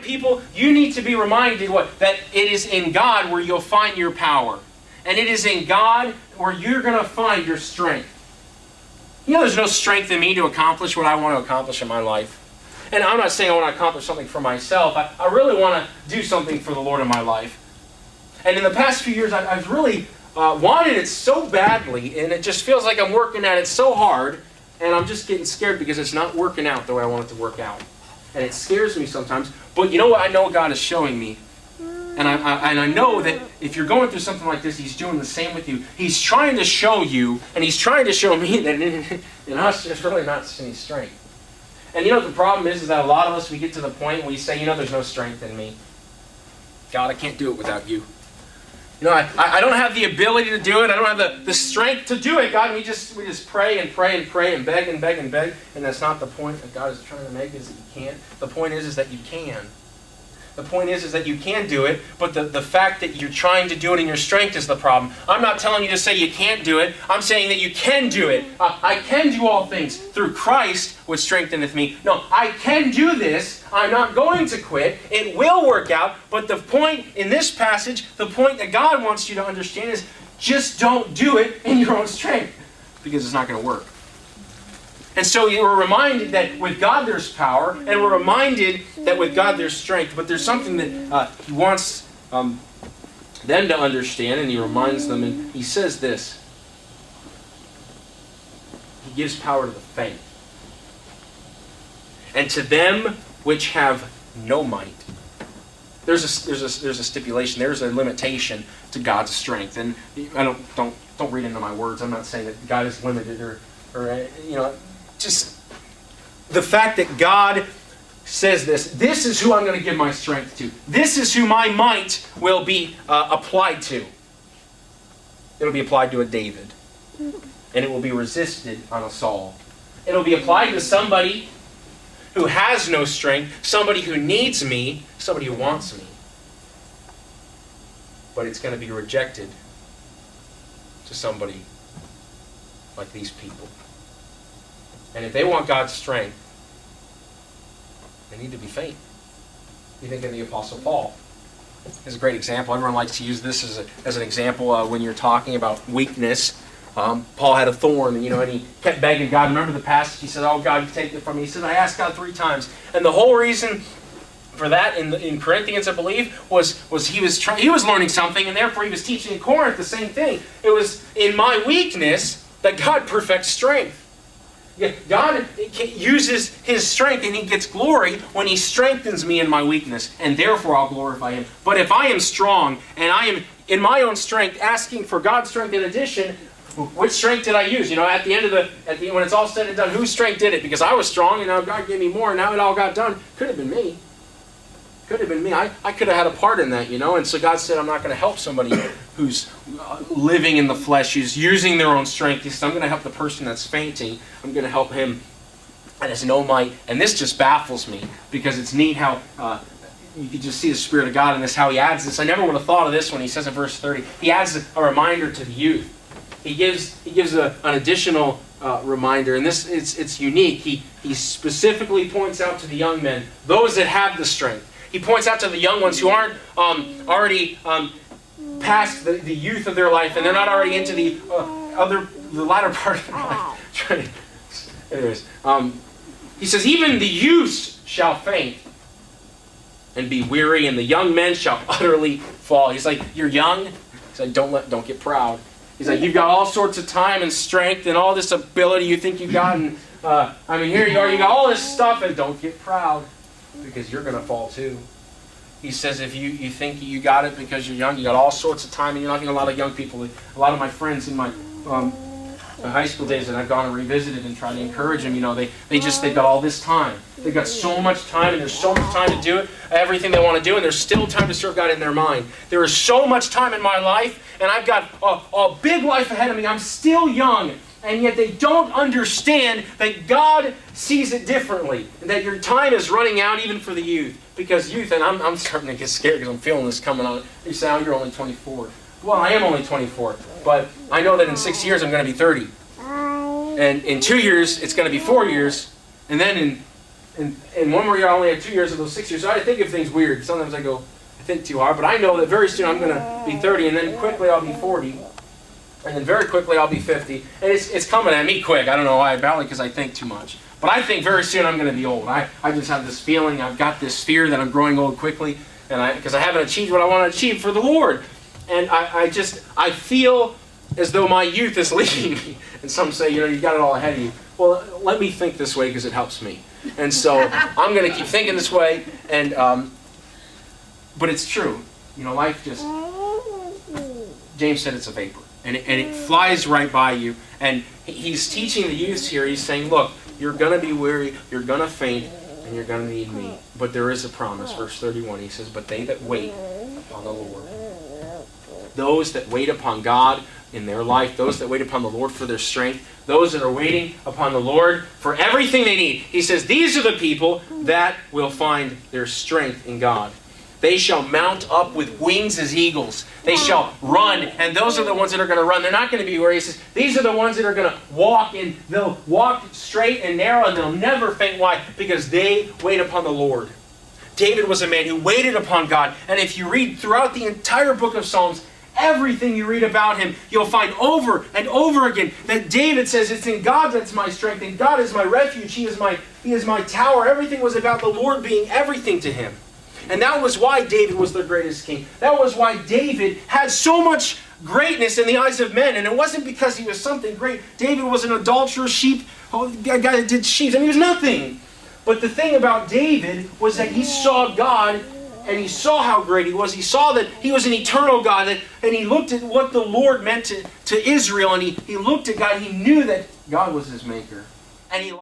people, you need to be reminded that it is in God where you'll find your power. And it is in God where you're going to find your strength. You know, there's no strength in me to accomplish what I want to accomplish in my life. And I'm not saying I want to accomplish something for myself. I really want to do something for the Lord in my life. And in the past few years, I've really wanted it so badly, and it just feels like I'm working at it so hard, and I'm just getting scared because it's not working out the way I want it to work out. And it scares me sometimes. But you know what? I know God is showing me. And I know that if you're going through something like this, He's doing the same with you. He's trying to show you, and He's trying to show me that in us, there's really not any strength. And you know what the problem is that a lot of us, we get to the point where we say, there's no strength in me. God, I can't do it without you. I don't have the ability to do it. I don't have the strength to do it, God. And we just pray and pray and pray and beg and beg and beg. And that's not the point that God is trying to make, is that you can't. The point is that you can. The point is that you can do it, but the fact that you're trying to do it in your strength is the problem. I'm not telling you to say you can't do it. I'm saying that you can do it. I can do all things through Christ, which strengtheneth me. No, I can do this. I'm not going to quit. It will work out. But the point in this passage, the point that God wants you to understand is just don't do it in your own strength, because it's not going to work. And so we're reminded that with God there's power, and we're reminded that with God there's strength. But there's something that He wants them to understand, and He reminds them, and He says this. He gives power to the faint. And to them which have no might. There's a stipulation, there's a limitation to God's strength. And I don't read into my words. I'm not saying that God is limited or just the fact that God says this is who I'm going to give my strength to. This is who my might will be applied to. It'll be applied to a David. And it will be resisted on a Saul. It'll be applied to somebody who has no strength, somebody who needs me, somebody who wants me. But it's going to be rejected to somebody like these people. And if they want God's strength, they need to be faint. You think of the Apostle Paul. It's a great example. Everyone likes to use this as an example when you're talking about weakness. Paul had a thorn, and he kept begging God. Remember the passage? He said, "Oh God, take it from me." He said, "I asked God 3 times." And the whole reason for that in Corinthians, I believe, was he was learning something, and therefore he was teaching in Corinth the same thing. It was in my weakness that God perfects strength. God uses His strength, and He gets glory when He strengthens me in my weakness, and therefore I'll glorify Him. But if I am strong, and I am in my own strength asking for God's strength in addition, which strength did I use? At the end when it's all said and done, whose strength did it? Because I was strong, and now God gave me more, and now it all got done. Could have been me. Could have been me. I could have had a part in that, And so God said, I'm not going to help somebody who's living in the flesh, who's using their own strength. He said, I'm going to help the person that's fainting. I'm going to help him that has no might. And this just baffles me, because it's neat how you can just see the Spirit of God in this, how He adds this. I never would have thought of this when He says in verse 30. He adds a reminder to the youth. He gives an additional reminder, and this it's unique. He specifically points out to the young men, those that have the strength. He points out to the young ones who aren't already past the youth of their life, and they're not already into the latter part of their life. Anyways, he says, even the youths shall faint and be weary, and the young men shall utterly fall. He's like, you're young. He's like, don't get proud. He's like, you've got all sorts of time and strength and all this ability you think you got, and here you are, you got all this stuff, and don't get proud, because you're going to fall too. He says if you think you got it because you're young, you got all sorts of time, and you're not getting a lot of young people. A lot of my friends in my high school days that I've gone and revisited and tried to encourage them, they've got all this time. They've got so much time, and there's so much time to do it, everything they want to do, and there's still time to serve God in their mind. There is so much time in my life, and I've got a big life ahead of me. I'm still young, and yet they don't understand that God sees it differently, and that your time is running out even for the youth. Because youth, and I'm starting to get scared because I'm feeling this coming on. You say, oh, you're only 24. Well, I am only 24, but I know that in 6 years I'm going to be 30. And in 2 years, it's going to be 4 years. And then in one more year I only had 2 years of those 6 years. So I think of things weird. Sometimes I go, I think too hard. But I know that very soon I'm going to be 30, and then quickly I'll be 40. And then very quickly I'll be 50. And it's coming at me quick. I don't know why, probably because I think too much. But I think very soon I'm going to be old. I just have this feeling, I've got this fear that I'm growing old quickly, and because I haven't achieved what I want to achieve for the Lord. And I feel as though my youth is leaving me. And some say, you got it all ahead of you. Well, let me think this way because it helps me. And so I'm going to keep thinking this way. And but it's true. Life just, James said it's a vapor. And it flies right by you. And he's teaching the youths here. He's saying, look, you're going to be weary, you're going to faint, and you're going to need me. But there is a promise. Verse 31, he says, but they that wait upon the Lord, those that wait upon God in their life, those that wait upon the Lord for their strength, those that are waiting upon the Lord for everything they need, he says, these are the people that will find their strength in God. They shall mount up with wings as eagles. They shall run, and those are the ones that are going to run. They're not going to be weary. He says, these are the ones that are going to walk, and they'll walk straight and narrow, and they'll never faint. Why? Because they wait upon the Lord. David was a man who waited upon God, and if you read throughout the entire book of Psalms, everything you read about him, you'll find over and over again that David says, it's in God that's my strength, and God is my refuge. He is my tower. Everything was about the Lord being everything to him. And that was why David was the greatest king. That was why David had so much greatness in the eyes of men. And it wasn't because he was something great. David was an adulterous a guy that did sheep. And he was nothing. But the thing about David was that he saw God, and he saw how great he was. He saw that he was an eternal God. And he looked at what the Lord meant to Israel. And he looked at God. He knew that God was his maker. And he